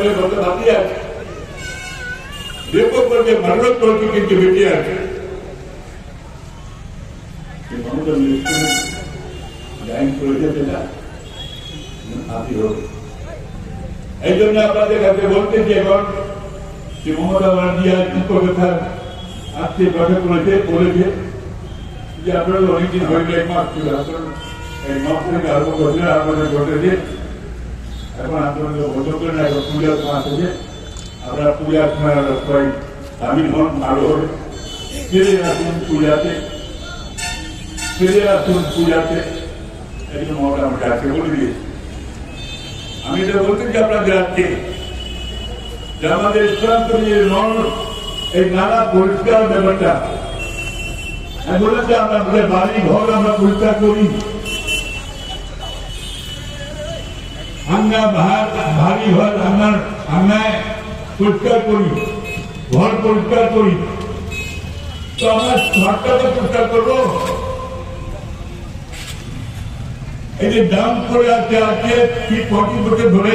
মেয়ে বলতে বাকি আছে, রেপো করবে, মার্ডার করবে, কিন্তু বেঁচে আছে। মমতা লাইন করে যেতে না হাতি হবে। এই জন্য আপনাদের কাছে বলতে যে এখন যে মমতা ব্যানার্জি আজ কথা আজকে কথা বলেছে যে আপনারা অনেকদিন হয়ে এক মাস ছিল, আসলে এই মাস থেকে আরম্ভ করছে আপনাদের ঘটেছে। এখন আপনাদের বন্ধ করে না, এখন পূজার মাস আছে, আপনারা পূজার সময় সবাই সামিল হন, আরো হবে ফিরে আসুন পূজাতে, ফিরে আসুন পূজাতে। এই জন্য মোটামুটি আজকে বলে দিয়েছি। আমি এটা বলতে চাই আপনাদের আজকে যে আমাদের ইসলাম এই নানা পরিষ্কার ব্যাপারটা বলেছে, আমরা বাড়ি ঘর আমরা পরিষ্কার করি, ভারী ঘর আঙ্গায় পরিষ্কার করি, ঘর পরিষ্কার করি, তো আমরা ঘরটাকে পরিষ্কার করবো। এই যে দাম করে আছে আজকে 40 বছর ধরে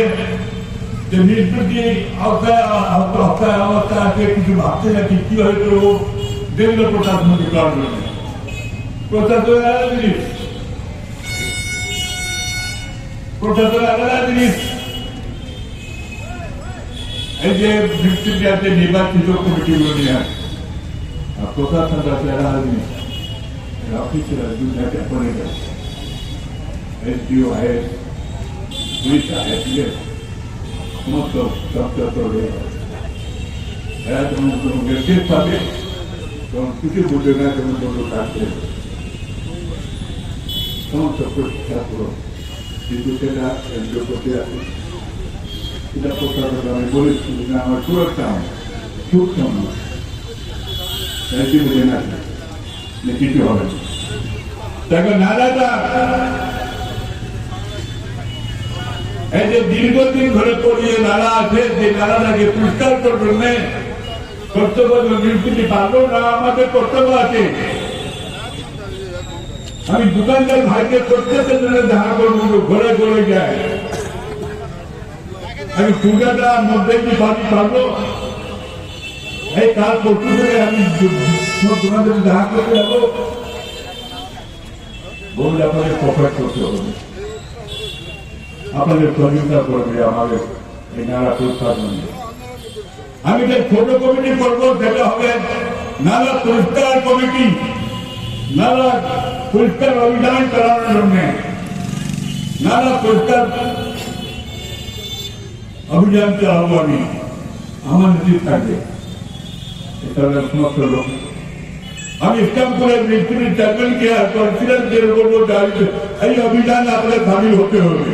যে নিষ্পত্তি অবস্থায় আছে, কিছু ভাবছে না কি কিভাবে করবো। বিভিন্ন প্রশাসনকে করার জন্য প্রশাসনের আলাদা জিনিস, প্রশাসনের আলাদা জিনিস। এই যে নিষ্পত্তি আছে নির্বাচিত কমিটিগুলো নিয়ে আসে, আর প্রশাসন আছে আলাদা জিনিস। অফিসের দুটাকে করে দেয়, SDO আয়ের পুলিশ আয়ের সমস্ত দপ্তর করে এরা যেমন কোনো নির্দেশ পাবে তখন কিছু বুঝে না, যেমন কোনো কাজ করে সমস্ত পরীক্ষা করো, কিন্তু সেটা এনজিও করতে আছে। সেটা প্রশাসন আমি বলেছি না, আমার সুরক্ষা সুরক্ষা কি বুঝে না, কিছু হবে না। দেখো নালাটা এই যে দীর্ঘদিন ধরে পড়িয়ে নালা আছে, যে নালাটাকে পরিষ্কার করবেন কর্তব্য নিষ্পত্তি পারলো না, আমাদের কর্তব্য আছে। আমি দোকানদার ভাইকে প্রত্যেকের জন্য দেখা করবো, ঘরে ঘরে যায়। আমি পূজাটার মধ্যে কি পারবো, এই কাল পরশু থেকে আমি দোকানদার দেখা করতে যাবো, বললে আপনাদের প্রফেট করতে হবে, আপনাদের সহযোগিতা করবে আমাদের এই নালা পরিষ্কার জন্য। আমি যে ছোট কমিটি করবো সেটা হবে নালা পরিষ্কার কমিটি, নালা পরিষ্কার অভিযান চালানোর জন্য, নালা পরিষ্কার অভিযান চালাবো আমি, আমার নেতৃত্ব থাকবে। এটা সমস্ত লোক আমি ইসলামপুরের মিস্ত্রির চেয়ারম্যানকে আর কাউন্সিলরকে বলবো, এই অভিযান আপনাদের সামিল হতে হবে।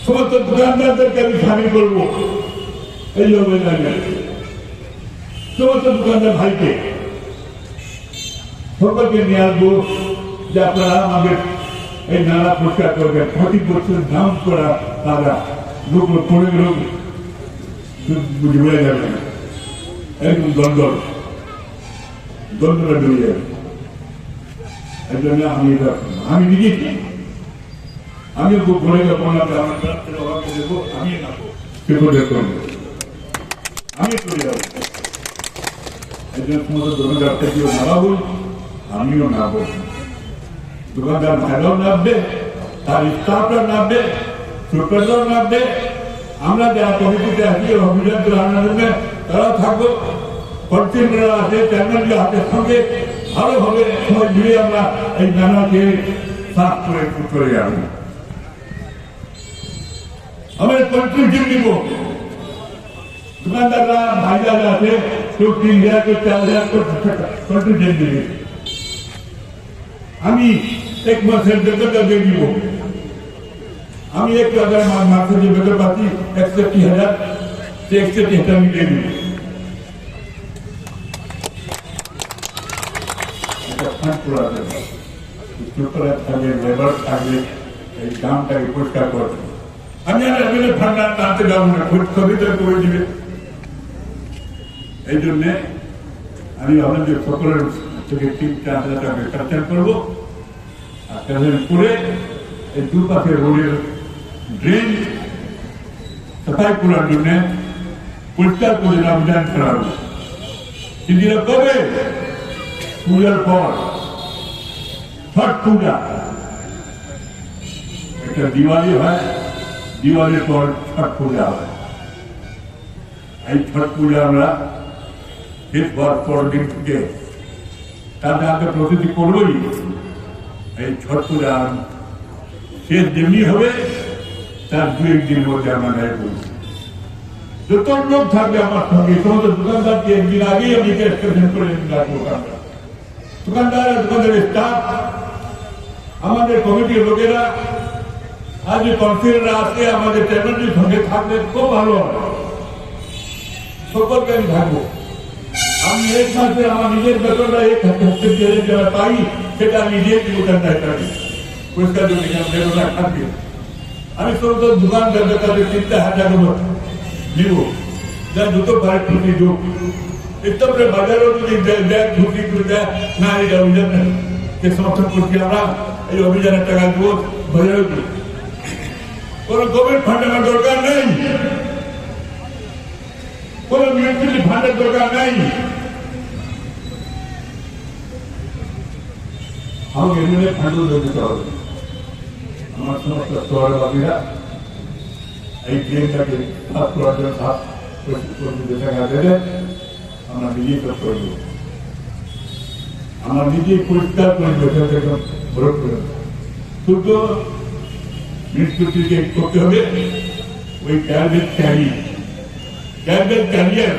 সমস্ত দোকানদারদেরকে আমি সামিল করবো এই অভিযানে, সমস্ত দোকানদার ভাইকে সকলকে নিয়ে আসবো যে আপনারা আমাদের এই নালা পরিষ্কার করবেন। 40% দাম করা তারা লোক পড়ে গেল বুঝে যাবে না, একদম দ্বন্দ্বটা বেরিয়ে যাবে। এই জন্য আমি নিজেছি, আমি ঘরে যাবো না, দেবো, আমি নাবো, আমি চলে যাবো। এই জন্য সমস্ত দোকানদার থেকেও নামাবো, আমিও নাবো, দোকানদার ভাইরাও নামবে, তার স্টাফরা নামবে, সুপারভাইজার নামবে, আমরা যারা কমিটিতে আছি অভিযান চালানোর জন্য তারাও থাকবো, কন্ট্রিবিউটররা আছে, চেয়ারম্যানরা হাতের সঙ্গে ভালোভাবে সবাই মিলে আমরা এই নালাকে সাফ করে যাবো। আমরা কন্ট্রিবিউশন দিব, দোকানদাররা ভাইজারা আছে, কেউ 3,000 কেউ 4,000 কন্ট্রিবিউশন দিবে। আমি 1 মাসের বেতনটা দিয়ে দিব। আমি 1 টাকার মাসে যে বেতন পাচ্ছি 61,000, সে 61,000 আমি দিয়ে দিব। থাকবে, লেবার থাকবে, এই দামটাকে পরিষ্কার করবে। আমি আর ফান্ড আনতে যাবো না, খরিদার করে দিবে। এই জন্যে আমি ভাবলাম যে সকলের থেকে 3-4,000 টাকা ক্যাপচার করবো, আর ক্যাপচার করে এই দুপাশে রোডের ড্রেন সাফাই করার জন্য পরিষ্কার করে অভিযান চালানো। কিন্তু কবে? পূজার পর, ছট পূজা, একটা দিওয়ালি হয়, দিওয়ালির পর ছট পূজা হয়। এই ছট পূজা আমরা শেষ হওয়ার পর দিন থেকে তাতে আমরা প্রস্তুতি করবই। এই ছট পূজা শেষ যেমনি হবে তার দু একদিনের মধ্যে আমরা গায়ে করছি। যত লোক থাকবে আমার সঙ্গে, সমস্ত দোকানদারকে একদিন আগেই আমি এক্সপ্রেশন করে রাখবো। দোকানদার, দোকানদারের স্টাফ, আমাদের কমিটির লোকেরা, আজ কাউন্সিলররা আসে, আমাদের চেয়ারম্যানের সঙ্গে থাকলে খুব ভালো হয়। সকলকে আমি থাকবো। আমি এক মাসে আমার নিজের বেতনটা পাই, সেটা আমি নিজের দোকানদার থাকি পরিষ্কার বেতনটা থাকবে। আমি সমস্ত দোকানদার তাদের 3,000 নিব, যা দুটো ভাই প্রতি যোগ ইত্যাদি বাজারও যদি দেয় ঢুকি করে দেয় না, এই অভিযানকে সমর্থন করছি আমরা। এই অভিযানের টাকা দেবো বাজারও দিই। কোন গভর্নমেন্ট ফান্ড আমার দরকার নেই, কোন মিউনিসিপালিটি ফান্ডের দরকার নেই। আমাকে এমনি ফান্ডও দিতে হবে। আমার সমস্ত শহরবাসীরা এই ট্রেনটাকে সাফ করার জন্য সাফ টাকা দেবে, আমরা নিজেই সব করে দেবো। আমরা নিজেই পরিষ্কার করে দেবো, ভরট করে দেবো। শুদ্ধ মিউনিসিপালিটিকে করতে হবে ওই ক্যারিয়ার